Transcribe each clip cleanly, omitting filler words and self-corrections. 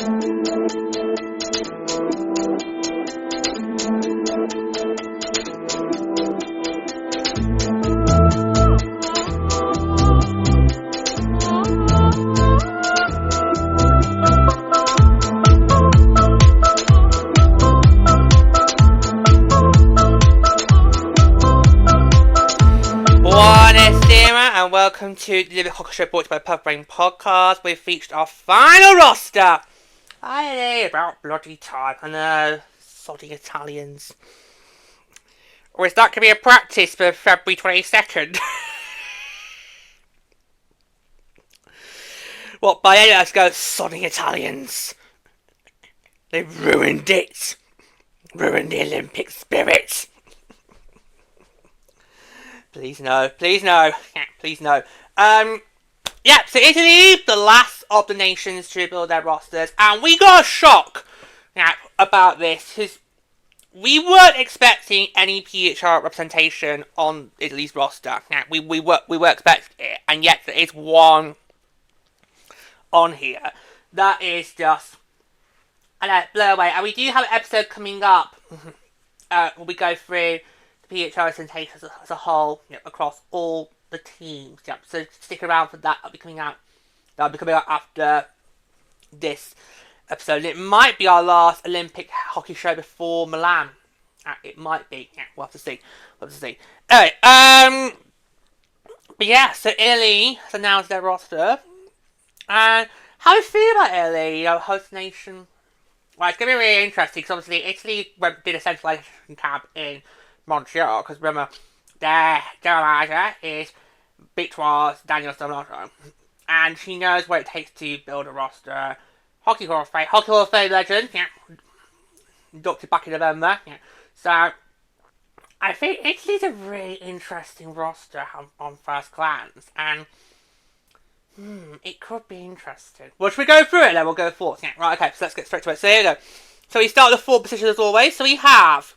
And welcome to the Living Hockey Show brought to you by Puff Brain Podcast. We've featured our final roster. Finally, about bloody time. I know, sodding Italians. Or is that going to be a practice for February 22nd? What, by any let's go, sodding Italians. They've ruined it. Ruined the Olympic spirit. Please no, please no, please no. So Italy, the last of the nations to build their rosters, and we got a shock about this, because we weren't expecting any PHR representation on Italy's roster. We were expecting it, and yet there is one on here. That is just, blow away. And we do have an episode coming up, where we go through PHR representation as a whole, across all the teams. So stick around for that. That'll be coming out after this episode. It might be our last Olympic hockey show before Milan. It might be. We'll have to see. Anyway, but yeah, so Italy has announced their roster. And how do you feel about Italy, host nation? Well, it's going to be really interesting, because obviously Italy did a centralisation camp in Montreal, because remember, their general manager is Victoire Daniel Donato, and she knows what it takes to build a roster. Hockey Hall of Fame legend, inducted back in November, So, I think Italy's a really interesting roster on first glance, and it could be interesting. Well, should we go through it then? We'll go forth. Right, okay, so let's get straight to it. So here we go. So we start with the 4 positions as always. So we have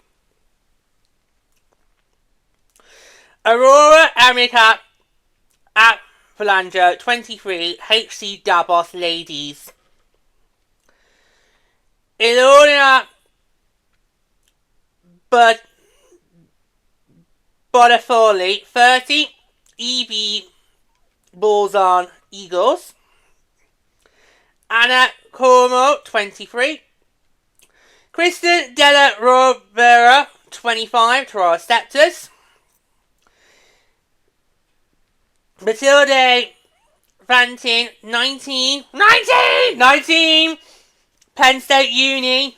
Aurora America at Phalange 23 HC Davos Ladies. Ilona Bonifoli 30 EB Bullseye Eagles. Anna Cormo 23. Kristen Della Rovera 25 Toronto Sceptres. Matilde Fantin 19 Penn State Uni.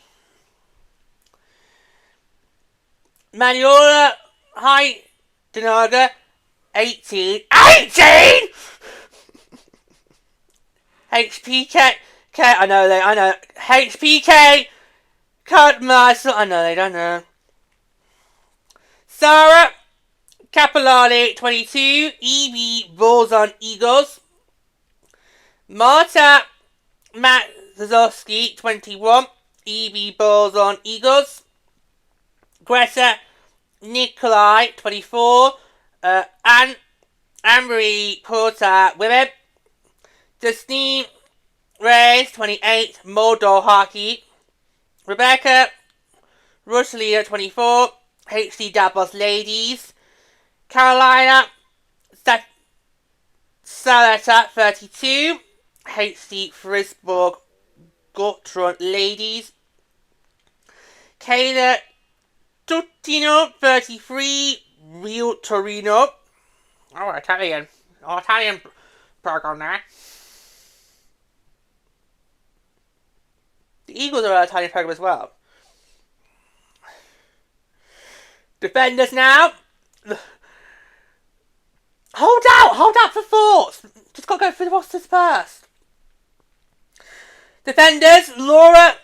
Manuela High Denaga 18 HPK I know HPK Cut Muscle I know they don't know. Sarah Capillani 22 EB Bullseye Eagles. Marta Matzowski 21 EB Bullseye Eagles. Greta Nikolai 24 Anne-Marie Porter Women. Justine Reyes 28 Moldor Hockey. Rebecca Rosalia 24 HC Davos Ladies. Carolina Salata 32 HC Frisburg Gotron Ladies. Kayla Tutino 33 Rio Torino. Oh, Italian program there. The Eagles are an Italian program as well. Defenders now. Hold out for thoughts. Just got to go through the rosters first. Defenders, Laura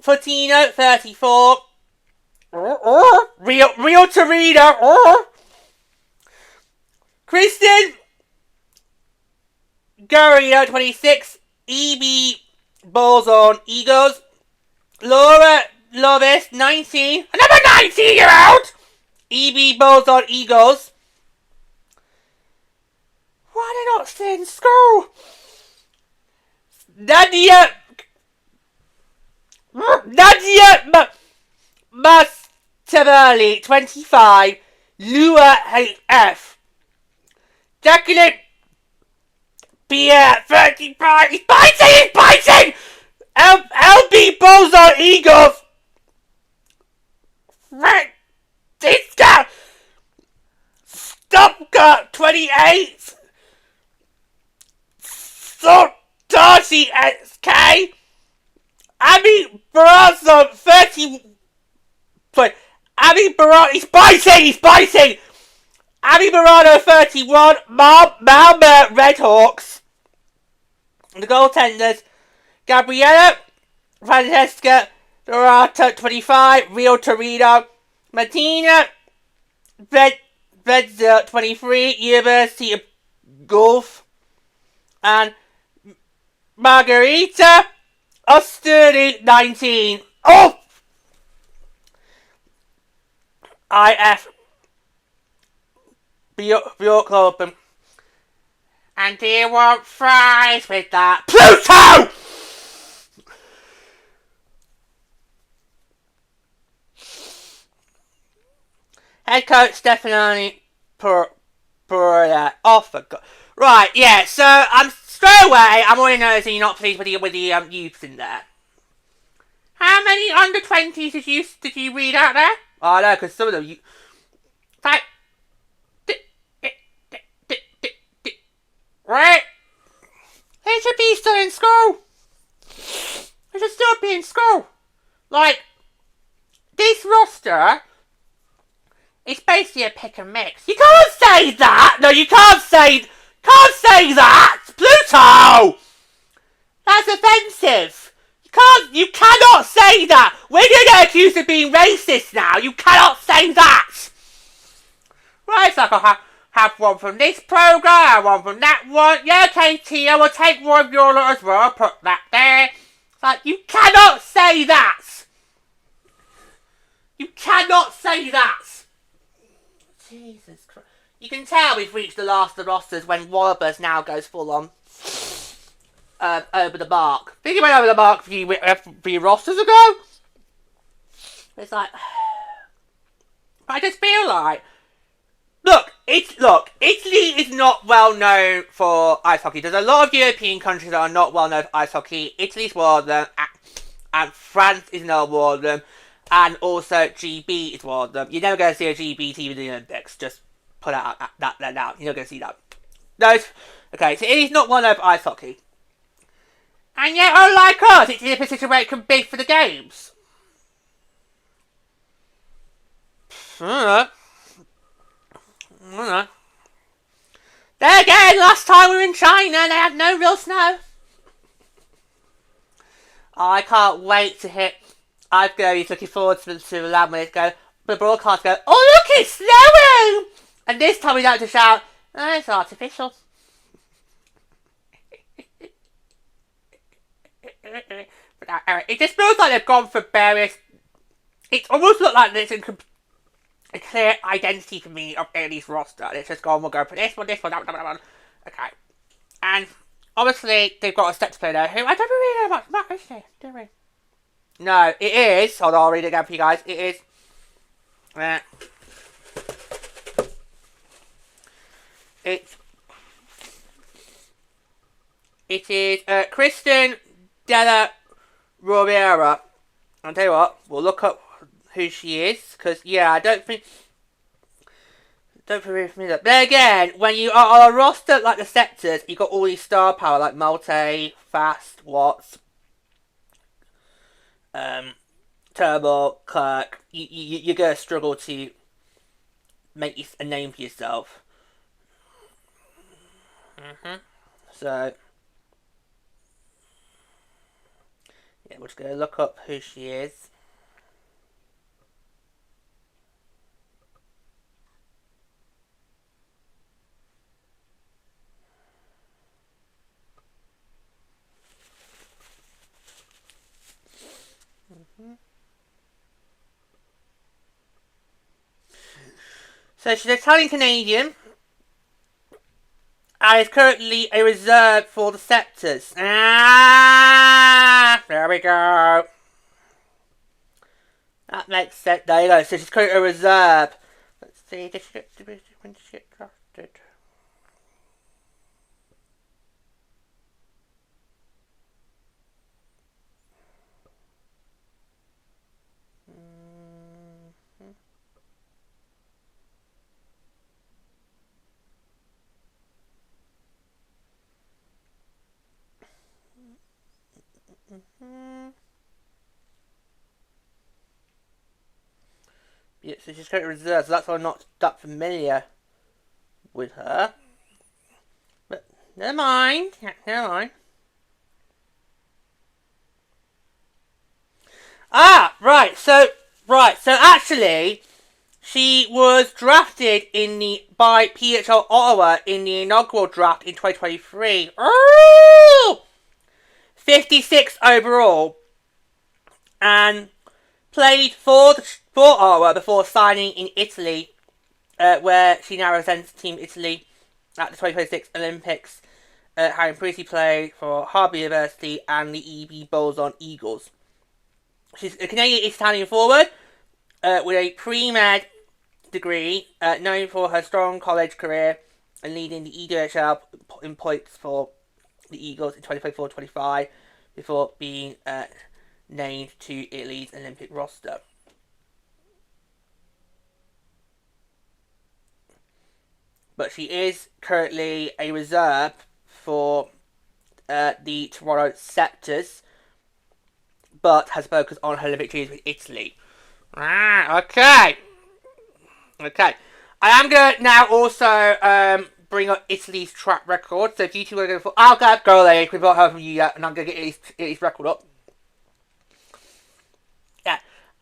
Fortino, 34. Rio Torino. Kristen Garrido, 26. EB Bullseye Eagles. Laura Lovis, 19. Another 19-year-old! EB Bullseye Eagles. Why are they not staying in school? Nadia Nadia Masterly, 25, Lua HF. Jacqueline Pierre, 35, he's biting! LB Bozo Eagles. Francisca Stopka, 28, Darcy SK, Abby Barraza, 30. Abby Barraza, he's biting! Abby Barrado, 31, Malmo Redhawks. The goaltenders, Gabriella Francesca Dorata, 25, Rio Torino, Martina Vedza, 23, University of Gulf, and Margarita Osturdy, 19. Oh! IF Bjork Open. And do you want fries with that? Pluto! Head coach Stephanie Perla. Oh, for God. Right, yeah, so I'm straight away, I'm already noticing you're not pleased with the youths in there. How many under 20s did you read out there? Oh, no, because some of them, like, right? They should be still in school. They should still be in school. Like, this roster is basically a pick and mix. You can't say that! No, you can't say that! Pluto! That's offensive. You cannot say that! We're gonna get accused of being racist now. You cannot say that! Right, so I can have one from this program, one from that one. Yeah, okay, Tia, we'll take one of your lot as well. Put that there. It's like, you cannot say that! You cannot say that! Jesus Christ. You can tell we've reached the last of the rosters when Wallabers now goes full on over the mark. I think he went over the mark a few rosters ago. It's like, I just feel like, look, Italy is not well known for ice hockey. There's a lot of European countries that are not well known for ice hockey. Italy's one of them, and France is another one of them, and also GB is one of them. You're never going to see a GB team in the Olympics. Just put that out. You're not going to see that. Okay, so Italy's not well known for ice hockey. And yet, unlike us, it's in a position where it can bid for the games. I don't know. There again, last time we were in China, they had no real snow. Oh, I can't wait to hit. I'm going to be looking forward to allow me to go. The broadcast go, oh look, it's snowing! And this time we don't have to shout, oh, it's artificial. But it just feels like they've gone for various. It almost looks like there's a clear identity for me of Italy's roster. It's just gone, we'll go for this one, that one. Okay. And obviously they've got a step to play there who I don't really know much about, is she? Do we? No, it is. Hold on, I'll read it again for you guys. It is. It is Kristen Della Rovera. I'll tell you what, we'll look up who she is, because, yeah, I don't think that. But again, when you are on a roster like the Sceptres, you've got all these star power, like Malte, Fast, Watts, Turbo, Kirk. You're going to struggle to make a name for yourself. So, yeah, we're just going to look up who she is. So she's Italian-Canadian and is currently a reserve for the Sceptres. There we go. That makes sense. There you go. So she's currently a reserve. Let's see. When did she get drafted? Yeah, so she's currently reserved, so that's why I'm not that familiar with her. But never mind. Never mind. So actually, she was drafted by PHL Ottawa in the inaugural draft in 2023. Oh! 56 overall, and played for Ottawa before signing in Italy, where she now represents Team Italy at the 2026 Olympics, having previously played for Harvard University and the EB Bolzon Eagles. She's a Canadian Italian forward with a pre-med degree, known for her strong college career and leading the EWHL in points for the Eagles in 2024-25 before being named to Italy's Olympic roster. But she is currently a reserve for the Toronto Sceptres, but has focused on her Olympic dreams with Italy. Okay. I am going to now also bring up Italy's track record. So if you two are going for... I'll go there. We've not heard from you yet, and I'm going to get Italy's record up. Yeah.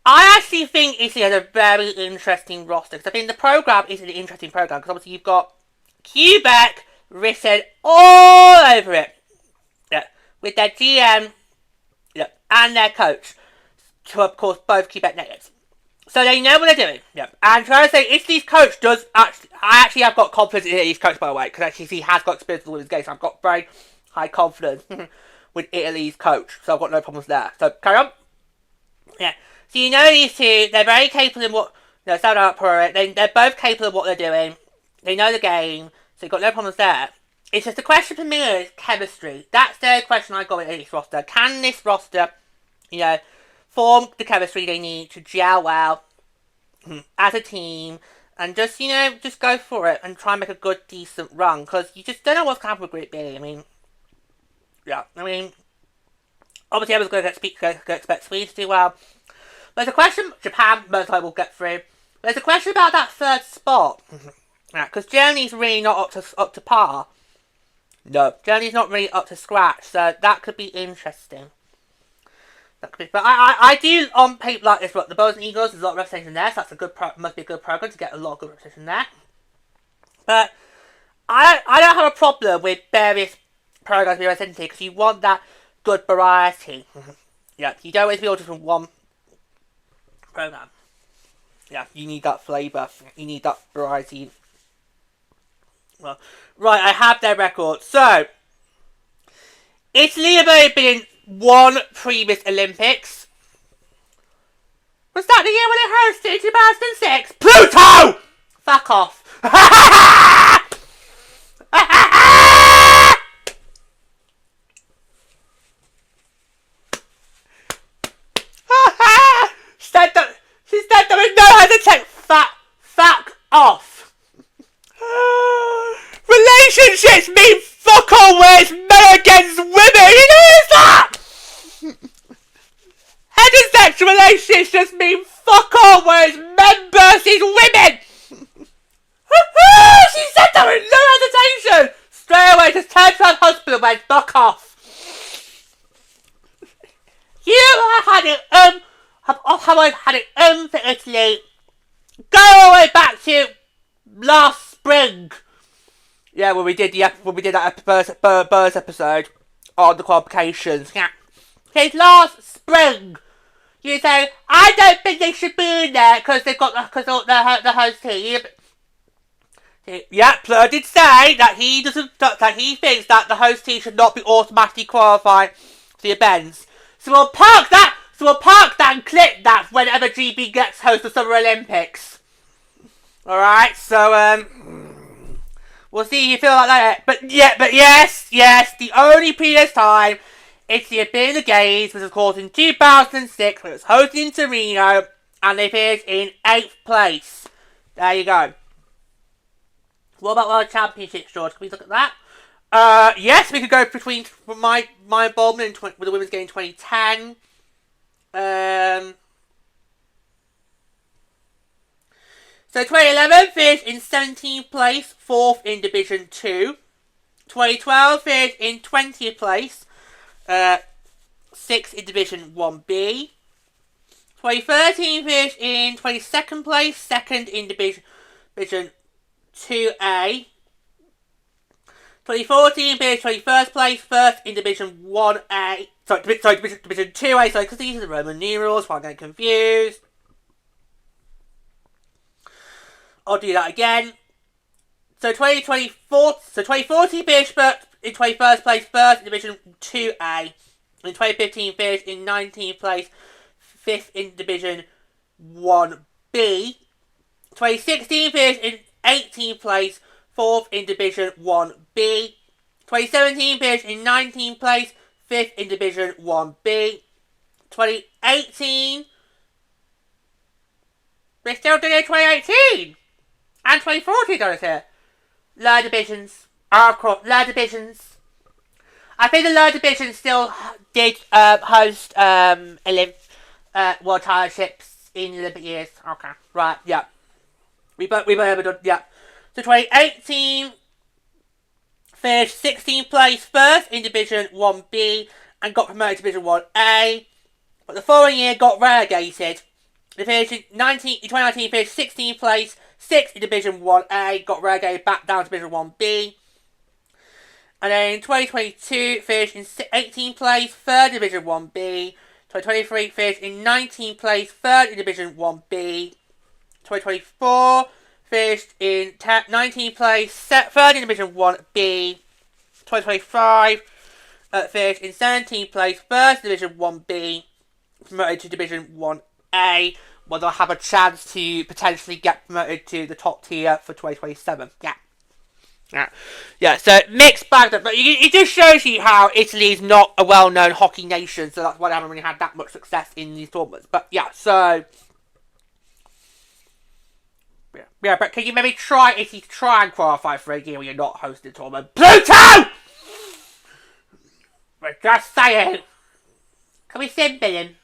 I actually think Italy has a very interesting roster, because I think the program is an interesting program, because obviously you've got Quebec written all over it. Yeah. With their GM... Yeah, and their coach, who of course both Quebec natives. So they know what they're doing. Yeah. And trying to say Italy's coach does actually... I actually have got confidence in Italy's coach, by the way, because actually he has got experience with his game, so I've got very high confidence with Italy's coach. So I've got no problems there. So carry on. Yeah. So you know these two, they're very capable in what... No, stand up for it. They're both capable of what they're doing. They know the game, so you've got no problems there. It's just a question for me is chemistry. That's the question I got with this roster. Can this roster, form the chemistry they need to gel well as a team and just go for it and try and make a good, decent run? Because you just don't know what's going to happen with Group B. Obviously everyone's going to expect Sweden to do well. There's a question, Japan most likely will get through. There's a question about that third spot. Because Germany's really not up to par. No, Germany's not really up to scratch, so that could be interesting. But I do on paper like this. Look, the Bolzon Eagles, there's a lot of representation there, so that's must be a good program to get a lot of good representation there. But I don't have a problem with various programs being represented because you want that good variety. Yeah, you don't always be all just from one program. Yeah, you need that flavour. You need that variety. Well, right, I have their record. So, Italy have only been in one previous Olympics. Was that the year when it hosted 2006? Pluto! Fuck off. She said there was no hesitation. Fuck off. Relationships mean fuck all where it's men against women. You know that? Heterosexual relationships just mean fuck all where it's men versus women. She said that with no hesitation. Straight away, just turned to her husband and went fuck off. You have had it how I've had it for Italy. Go all the way back to last spring. Yeah, when we did that Burrs episode on the qualifications. Yeah. It's last spring. You say, I don't think they should be in there because they've got the host team. Yeah, Plur did say that he thinks that the host team should not be automatically qualified for the events. So we'll park that So we'll park that and clip that whenever GB gets host of Summer Olympics. Alright, so, we'll see if you feel like that. But yes, the only previous time Italy had been in the Games was, of course, in 2006, when it was hosted in Torino, and they finished in 8th place. There you go. What about World Championships, George? Can we look at that? Yes, we could go between my involvement with the women's game in 2010. So 2011 finished in 17th place, 4th in Division 2. 2012 finished in 20th place, 6th in Division 1B. 2013 finished in 22nd place, 2nd in Division 2A. 2014 finished 21st place, 1st in Division 1A. Sorry, Division 2A, because these are the Roman numerals, so I'm getting confused. I'll do that again. So 2014 finished in 21st place, 1st in Division 2A. In 2015 finished in 19th place, 5th in Division 1B. 2016 finished in 18th place, 4th in Division 1B. 2017 finished in 19th place, 5th in Division 1B. 2018, we're still doing 2018! And 2014 does here. Lower divisions. Of course, lower divisions. I think the lower divisions still did host World Championships in Olympic years. Okay, right, yeah. We both done, yeah. So 2018 finished 16th place, 1st in Division 1B, and got promoted to Division 1A. But the following year got relegated. They finished in 2019 finished 16th place, 6th in Division 1A, got relegated back down to Division 1B. And then in 2022 finished in 18th place, 3rd in Division 1B. 2023 finished in 19th place, 3rd in Division 1B. 2024 finished in 19th place, 3rd in Division 1B. 2025 finished in 17th place, 1st in Division 1B, promoted to Division 1A, where they'll have a chance to potentially get promoted to the top tier for 2027. Yeah, so mixed bag, but it just shows you how Italy is not a well-known hockey nation, so that's why they haven't really had that much success in these tournaments. But yeah, so yeah, but can you maybe try and qualify for a year where you're not hosting a tournament? Pluto! We're just saying. Can we simple him?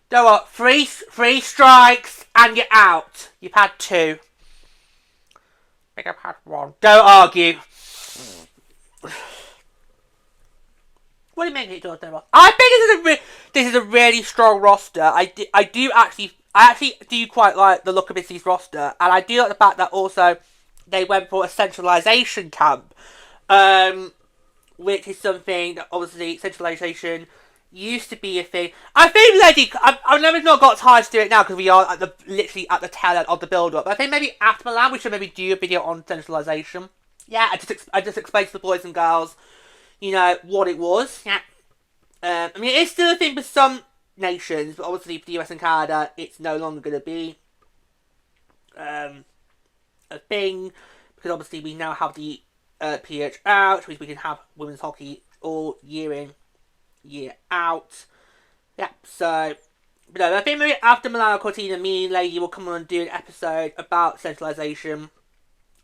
Don't what? Three strikes and you're out. You've had 2. I think I've had 1. Don't argue. What do you make it, George? I think this is a really strong roster. I actually do quite like the look of Italy's roster, and I do like the fact that also they went for a centralisation camp, which is something that obviously centralisation used to be a thing. I think I've never not got time to do it now because we are literally at the tail end of the build-up. But I think maybe after Milan we should maybe do a video on centralisation. Yeah, I just explained to the boys and girls, what it was. Yeah, I mean it is still a thing for some nations, but obviously for the US and Canada, it's no longer going to be a thing because obviously we now have the PH out, which means we can have women's hockey all year in, year out. Yeah, so I think maybe after Milan Cortina, me and Lady will come on and do an episode about centralisation,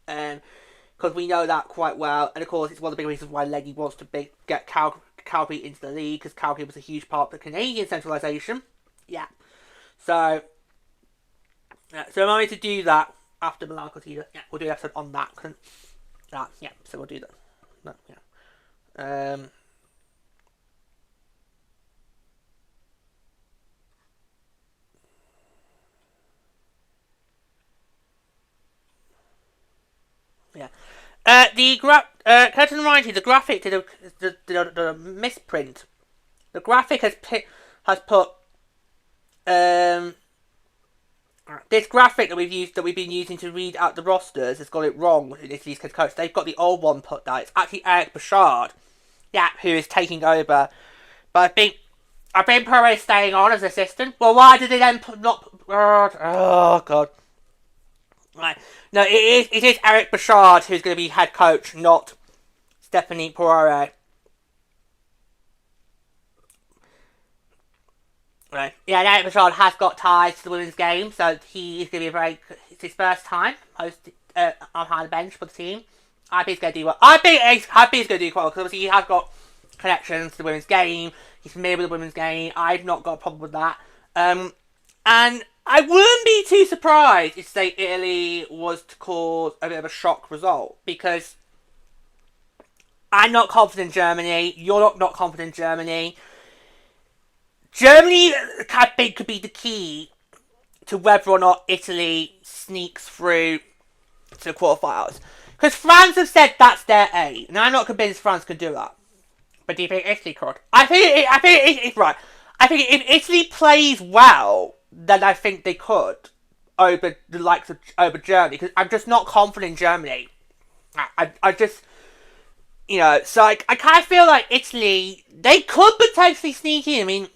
because we know that quite well, and of course it's one of the big reasons why Lady wants to get Calgary into the league, because Calgary was a huge part of the Canadian centralisation. Yeah, so I'm going to do that after Milan Cortina. Yeah, we'll do an episode on that. Yeah, so we'll do that. Yeah. Yeah. Can I remind you, the graphic did a misprint. The graphic has put this graphic that we've been using to read out the rosters has got it wrong in Italy's head coach. They've got the old one put there. It's actually Eric Bouchard, who is taking over. But I think I think Poirier is staying on as assistant. Well, why did they then not... Oh, God. Right. No, it is Eric Bouchard who's going to be head coach, not Stephanie Poirier. Right. Yeah, Eric Bouchard has got ties to the women's game, so he is going to be it's his first time on the bench for the team. I think he's going to do well. I think he's going to do quite well, because obviously he has got connections to the women's game. He's familiar with the women's game. I've not got a problem with that. And I wouldn't be too surprised if, say, Italy was to cause a bit of a shock result, because I'm not confident in Germany. You're not confident in Germany. Germany, I think, could be the key to whether or not Italy sneaks through to the quarterfinals. Because France have said that's their aim, and I'm not convinced France could do that. But do you think Italy could? I think it's right. I think if Italy plays well, then I think they could over the likes of over Germany. Because I'm just not confident in Germany. I just, so I kind of feel like Italy, they could potentially sneak in. I mean,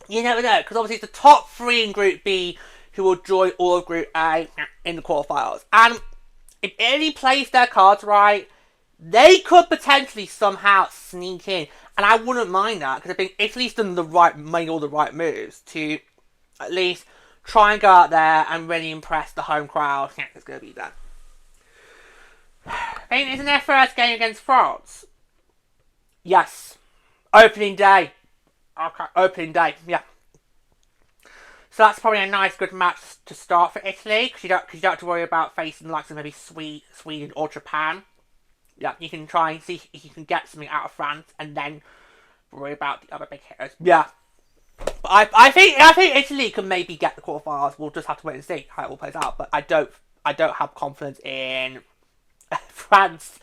you never know, because obviously it's the top 3 in Group B who will join all of Group A in the quarterfinals. And if Italy plays their cards right, they could potentially somehow sneak in. And I wouldn't mind that, because I think Italy's made all the right moves to at least try and go out there and really impress the home crowd. Yeah, it's going to be that. I think isn't their first game against France? Yes. Opening day. Okay, opening day, yeah. So that's probably a nice, good match to start for Italy, because you don't have to worry about facing the likes of maybe Sweden or Japan. Yeah, you can try and see if you can get something out of France, and then worry about the other big hitters. Yeah, but I think Italy can maybe get the quarterfinals. We'll just have to wait and see how it all plays out. But I don't have confidence in France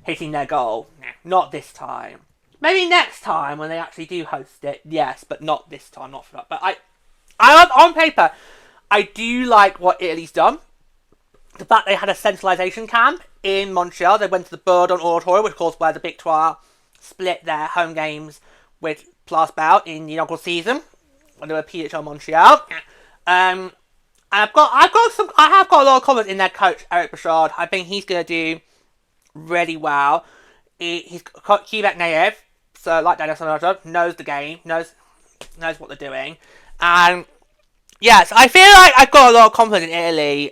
hitting their goal. Not this time. Maybe next time when they actually do host it, yes, but not this time, not for that. But I on paper, I do like what Italy's done. The fact they had a centralisation camp in Montreal. They went to the Bourdon Oratory, which of course where the Big Trois split their home games with Place Bell in the inaugural season when they were PHL Montreal. And I have got a lot of confidence in their coach Eric Bouchard. I think he's going to do really well. He's Quebec native, so like Daniel Sonata, knows the game, knows what they're doing, and yes, I feel like I've got a lot of confidence in Italy.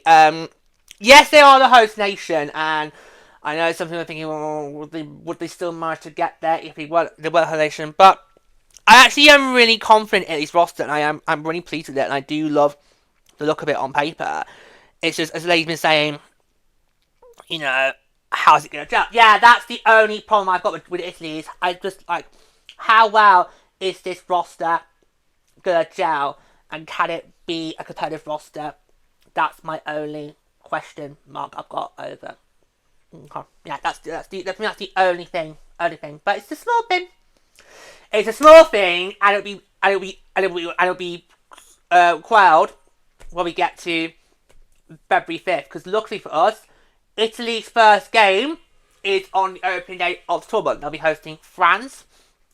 Yes, they are the host nation, and I know some people are thinking, well, would they still manage to get there if they were the host nation? But I actually am really confident in Italy's roster, and I'm really pleased with it, and I do love the look of it on paper. It's just, as Lady's been saying, how's it going to gel? Yeah, that's the only problem I've got with Italy is I just like, how well is this roster going to gel, and can it be a competitive roster? That's my only question mark I've got over. Okay. Yeah, that's the only thing. But it's a small thing. It's a small thing, and it'll be quelled when we get to February 5th. Because luckily for us, Italy's first game is on the opening day of the tournament. They'll be hosting France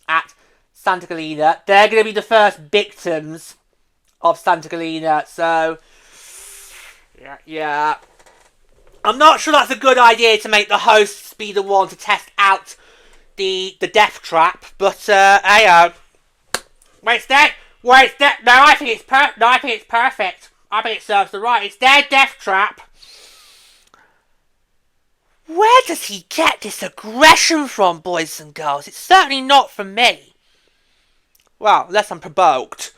at Santa Galina. They're going to be the first victims of Santa Galina. So, yeah. I'm not sure that's a good idea to make the hosts be the one to test out the death trap. But, hey, wait, it's dead. No, I think it's perfect. I think it serves the right. It's their death trap. Where does he get this aggression from, boys and girls? It's certainly not from me. Well, unless I'm provoked.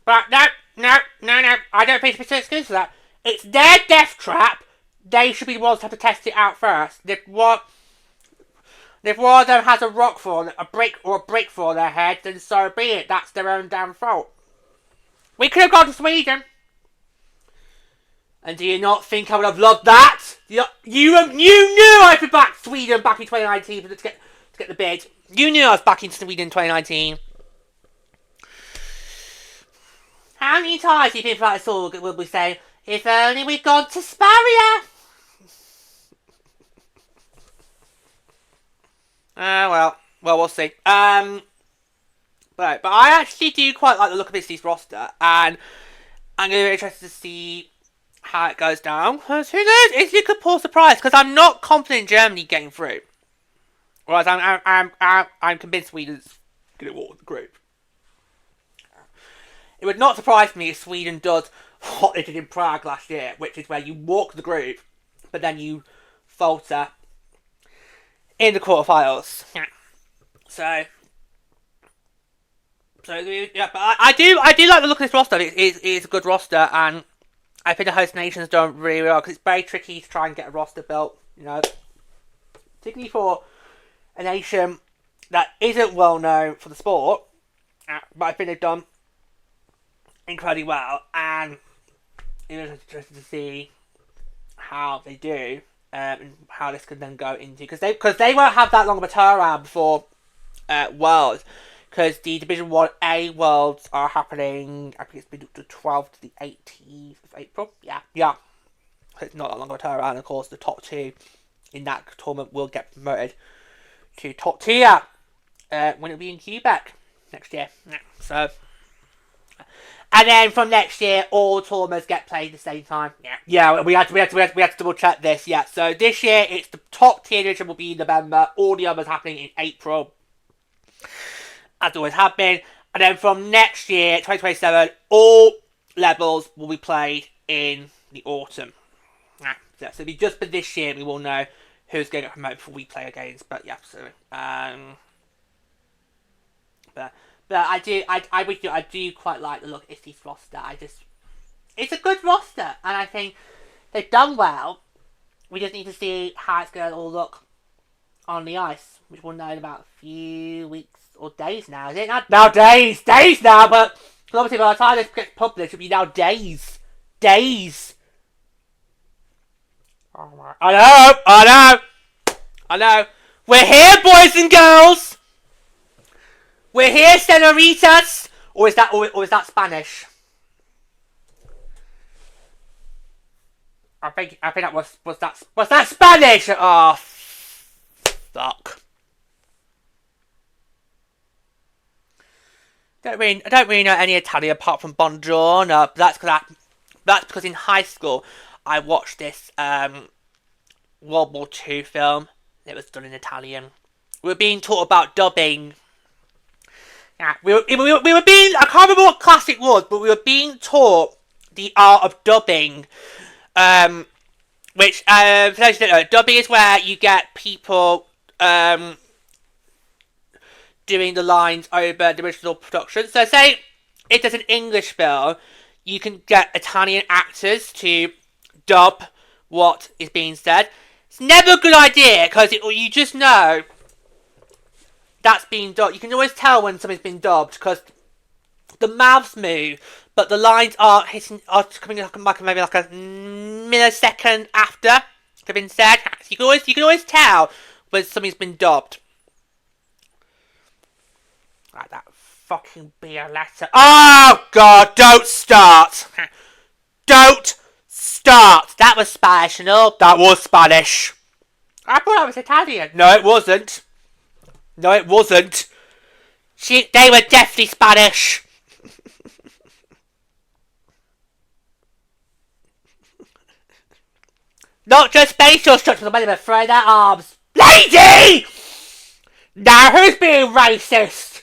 But no. I don't think it's an excuse for that. It's their death trap. They should be the ones to have to test it out first. If one of them has a rock fall, a brick fall on their head, then so be it. That's their own damn fault. We could have gone to Sweden. And do you not think I would have loved that? You knew I'd be back Sweden back in 2019 to get the bid. You knew I was back in Sweden in 2019. How many times do you think about this all will we say, if only we'd gone to Sparia? Well, we'll see. But But I actually do quite like the look of this roster, and I'm going to be interested to see how it goes down. Because who knows? Italy could pull a surprise. Because I'm not confident in Germany getting through. Whereas I'm convinced Sweden's going to walk the group. It would not surprise me if Sweden does what they did in Prague last year, which is where you walk the group, but then you falter in the quarterfinals. So yeah, but I do like the look of this roster. It's a good roster, and I think the host nations don't really well because it's very tricky to try and get a roster built. You know, particularly for a nation that isn't well known for the sport. But I think they've done incredibly well, and it was interesting to see how they do and how this could then go into because they won't have that long of a turnaround before Worlds, because the Division 1A Worlds are happening. I think it's been the 12th to the 18th of April. Yeah. So it's not that long of a turnaround. Of course, the top two in that tournament will get promoted to top tier when it'll be in Quebec next year. So. And then from next year, all tournaments get played at the same time. Yeah. We had to double check this. Yeah. So this year, it's the top tier division will be in November. All the others happening in April, as always have been. And then from next year, 2027, all levels will be played in the autumn. So it'll be just for this year, we will know who's going to get promoted before we play against. But yeah, so But I do quite like the look of Italy's roster. It's a good roster, and I think they've done well. We just need to see how it's going to all look on the ice, which we'll know in about a few weeks or days now. Is it now? Days now. But obviously, by the time this gets published, it'll be now days. Oh my! I know. We're here, boys and girls. We're here, senoritas! Or is that Spanish? I think that was that Spanish? Oh, fuck. I don't really know any Italian apart from Buongiorno. But that's because in high school I watched this World War II film. It was done in Italian. We were being taught about dubbing. Yeah, we were being, I can't remember what class it was, but we were being taught the art of dubbing. Which, for those who don't know, dubbing is where you get people doing the lines over the original production. So say if there's an English film, you can get Italian actors to dub what is being said. It's never a good idea, because you just know that's being dubbed. You can always tell when something's been dubbed because the mouths move, but the lines are coming maybe like a millisecond after they've been said. So you can always tell when something's been dubbed. Like that fucking beer letter. Oh God! Don't start. Don't start. That was Spanish, no? That was Spanish. I thought that was Italian. No, it wasn't. They were definitely Spanish. Not just facial structures, but they were throwing their arms. Lady! Now who's being racist?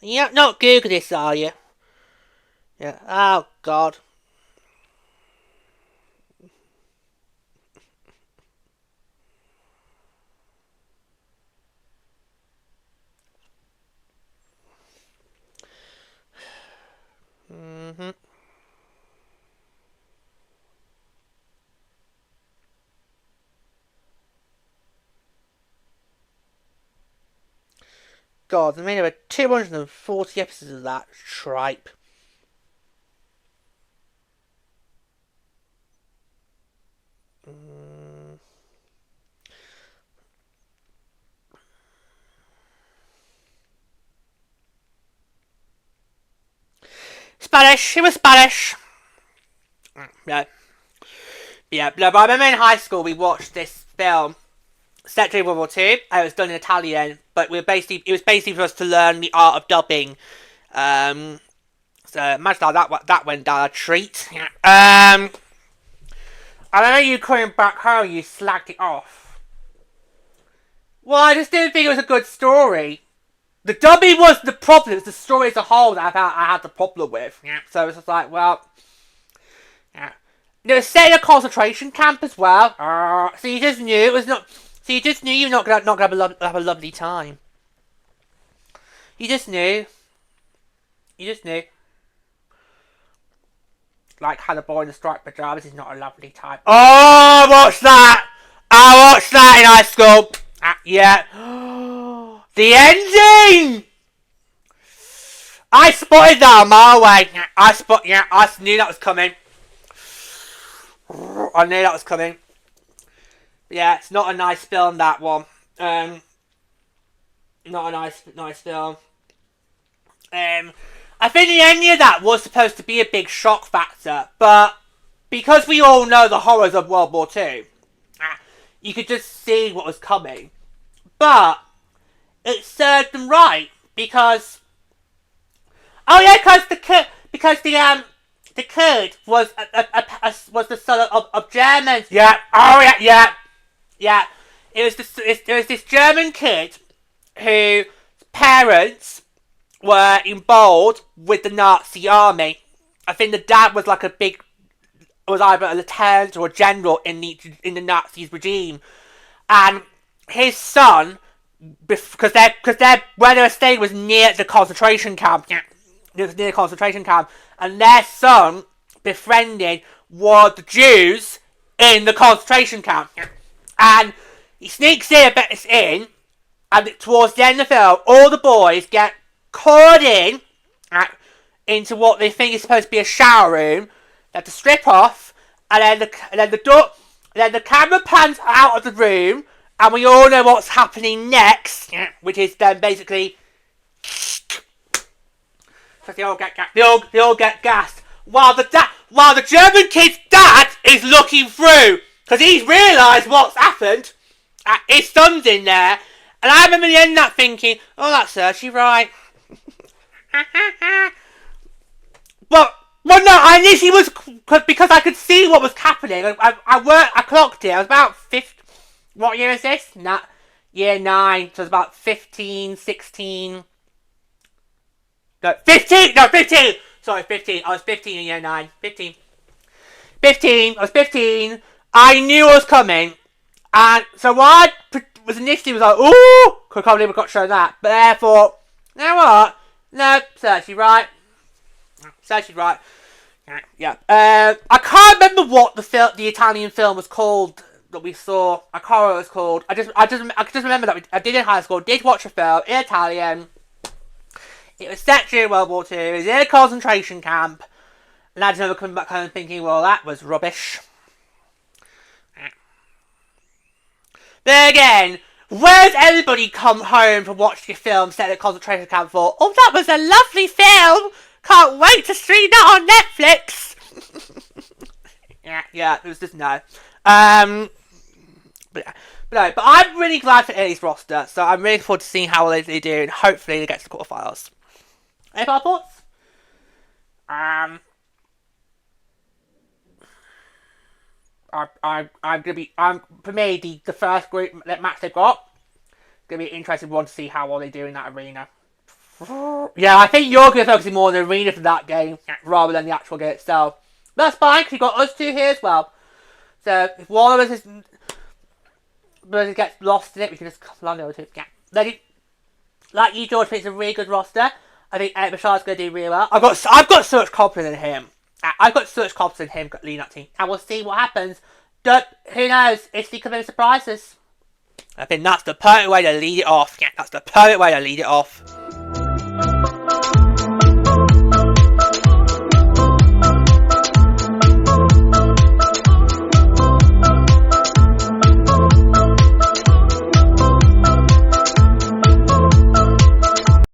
You're not Google this, are you? Yeah. Oh God. God, there made over 240 episodes of that tripe. Spanish. It was Spanish. Yeah. But I remember in high school we watched this film set during World War II. It was done in Italian, but it was basically for us to learn the art of dubbing. So imagine how that went down a treat. I remember you coming back home, you slagged it off. Well, I just didn't think it was a good story. The dubbing was the problem. It was the story as a whole that I had the problem with. So it's just like, well, it was set in a concentration camp as well. So you just knew it was not. So you just knew you're not gonna have a lovely time. You just knew. You just knew. Like how the boy in the striped pajamas is not a lovely time. Oh, I watched that! I watched that in high school. Yeah. The ending! I spotted that a mile away. I knew that was coming. I knew that was coming. Yeah, it's not a nice film, that one. Not a nice film. I think the ending of that was supposed to be a big shock factor, but because we all know the horrors of World War II, you could just see what was coming. But it served them right because the kid was the son of Germans. Yeah. Oh yeah. It was this German kid whose parents were involved with the Nazi army. I think the dad was was either a lieutenant or a general in the Nazi regime, and his son, because where they were staying was near the concentration camp. It was near the concentration camp, and their son befriended one of the Jews in the concentration camp, and he sneaks in, and towards the end of the film, all the boys get caught into what they think is supposed to be a shower room. They have to strip off, and then the camera pans out of the room, and we all know what's happening next, which is then basically, so they all get gassed, while the German kid's dad is looking through because he's realised what's happened. His son's in there, and I remember the end of that thinking, oh, that's actually right. Well, no, I initially was, because I could see what was happening. I clocked it. I was about 15. What year is this? Year 9. So it was about 15, 16. No, 15! No, 15! Sorry, 15. I was 15 in year 9. 15. I was 15. I knew it was coming. And so what I was initially like, ooh! I can't believe I got shown that. But therefore, you know what? No, Sergio's right. Sergio's right. Yeah. I can't remember what the Italian film was called that we saw. I can't remember what it was called. I just remember that I did in high school. Did watch a film in Italian. It was set during World War II. It was in a concentration camp, and I just remember coming back home thinking, well, that was rubbish. Then again, where's everybody come home from watching a film set in a concentration camp for? Oh, that was a lovely film. Can't wait to stream that on Netflix. yeah, it was just no. But I'm really glad for Italy's roster, so I'm really looking forward to seeing how they do, and hopefully they get to the quarterfinals. Any final thoughts? For me, the first group match they've got, gonna be an interesting one to see how well they do in that arena. Yeah, I think you're gonna focus more on the arena for that game rather than the actual game itself. But that's fine, because you've got us two here as well. So if one of us gets lost in it, we can just come along the other two. Yeah. Like you, George, think it's a really good roster. I think Eric Bashard's going to do really well. I've got so much confidence in him. I've got so much confidence in him leading that team. And we'll see what happens. Who knows? Italy could be surprises. I think that's the perfect way to lead it off. Yeah, that's the perfect way to lead it off.